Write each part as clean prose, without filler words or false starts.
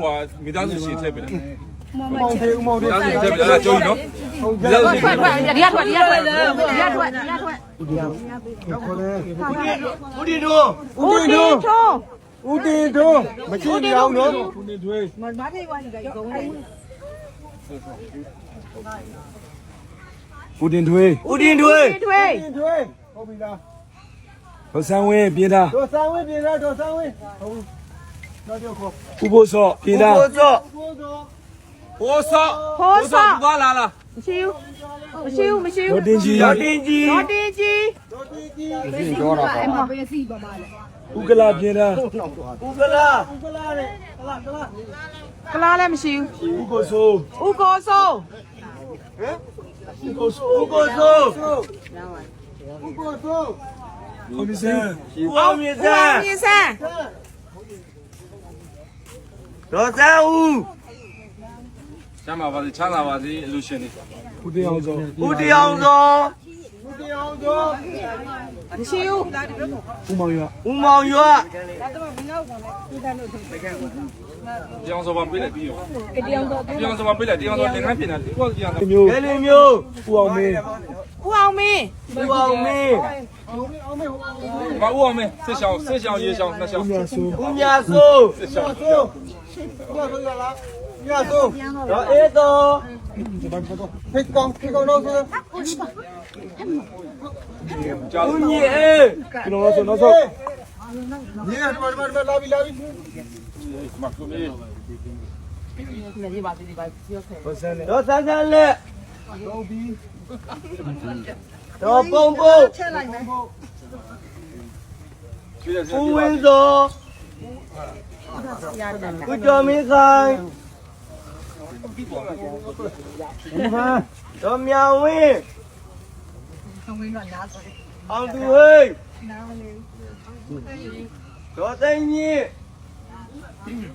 ဟိုမိသားစုရှင်ထည့်ပေးတယ် မောင်သေးဦးမောင်သေး မိသားစုထည့်ပေးတယ်ကျုံနော်မိသားစုရှင် ထွက်ဒီကထွက်ဦးတင်တို့မကြည့်ရအောင်နော်ဦးတင်ထွေးမမထိုင်ဝါကြီးကဂုံးလေးဦးတင်ထွေးဟုတ်ပြီလားဒေါ်ဆန်းဝင်းပြေးတာဒေါ်ဆန်းဝင်းတော့ကြောက်ခေါ်ဥပိုလ်စောပြေးတာဟိုဆော့သွားလာလား မရှိဘူး တင်ကြီးပြောတာပါဥကလာပြေးတာဥကလာလည်းမရှိဘူးဥကိုဆိုဦးမြင့်စံဒေါ်ဆန်းဦး ချမ်းသာပါစေချမ်းသာပါစေအလူရှင်တွေ ဦးတရားစော မရှိဘူး ဦးမောင်ရွာ တရားစောပါပေးလိုက်ပြီးရောတရားစောပါပေးလိုက်တရားစောလင်ခန်းပြင်တာဒီကောတရားစော မျိုး ကလေးမျိုး ဦးအောင်မင်း ဦးအောင်မင်း မဦးအောင်မင်းစစ်ဆောင်ရေဆောင်နှစ်ဆောင် ဦးမြဆိုး ဦးမြဆိုး စစ်ဆောင် တော့အေးတော့ဖိတ်ကောင်တော့ဆို ကြား ဦးမြင့်အေး ကျွန်တော်ဆိုနောက်ဆုံး ဒီကဒီမှာလာပြီ မကုမေး တော့ဆန်းလက်တော့ပုံပြည့်တယ် ဦးဝင်းစောဦးကျော်မင်းခိုင်တော့မြောင်ဝင်းအောင်သူဟိတ်တော့သိန်းကြီး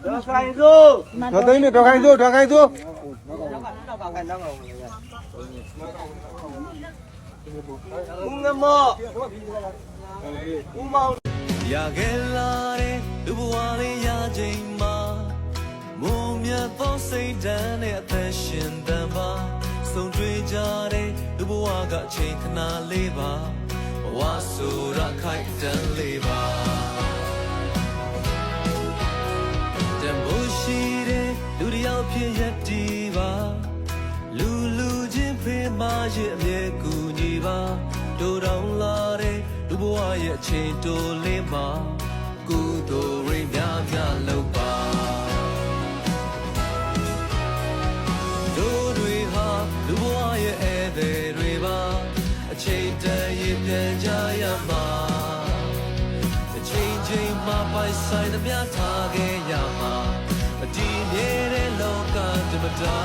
တော့ခိုင်စိုး ဒေါ်သိန်းနဲ့ဒေါ်ခိုင်စိုး ဦးငမော့ဦးမောင်ရခဲ့လာတဲ့လူဘဝလေးရချိန်မှာမုံမြတ်သောစိတ်ဓာတ်နဲ့အသက်ရှင်တန်ပါဆုံတွေ့ကြတဲ့လူဘဝကအချိန်ခဏလေးပါဘဝဆိုရခိုက်တန်လေးပါတမိုးရှိတဲ့လူတစ်ယောက်ဖြစ်ရတည်ပါလူချင်းဖေးမရဲ့အမြဲကူညီပါတို့တောင်လာတဲ့လူဘဝရဲ့အချိန်တိုလေးမှာကုသိုလ်ရင်းများလုပ်ပါတို့တွေဟာလူဘဝရဲ့ဧည့်သည်တွေပါအချိန်တန်ရင်ပြန်ကြရမှာအချိန်မှာပိုင်ဆိုင်သမျှထားခဲ့ရမှာအဒီမြဲတဲ့လောကဓမ္မတာ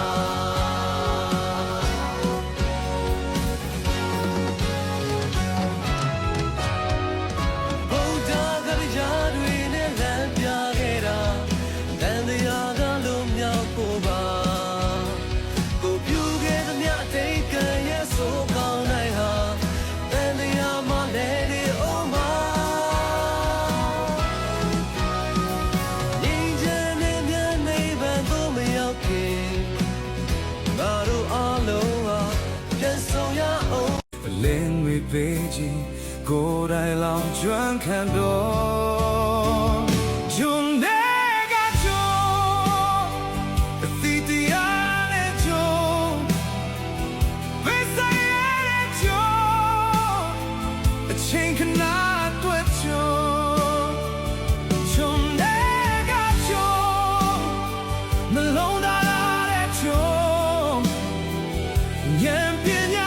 背景，古代老转看多，就那个就，弟弟呀那就，为啥那就，情可那多久，就那个就，那老大那就，演变呀。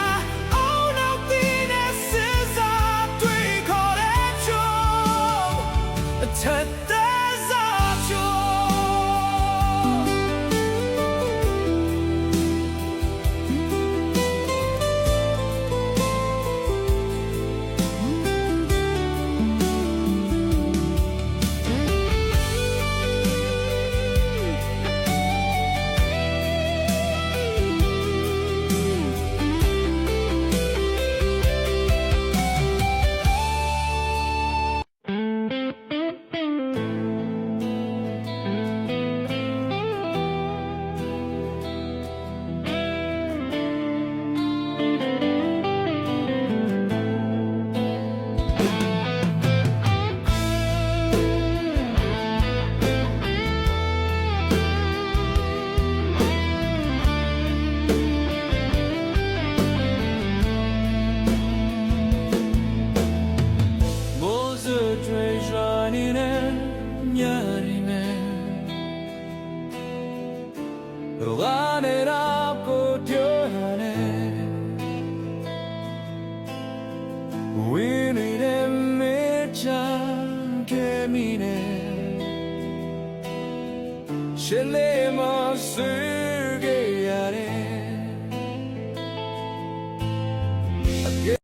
ရှင်လေးမဆွေ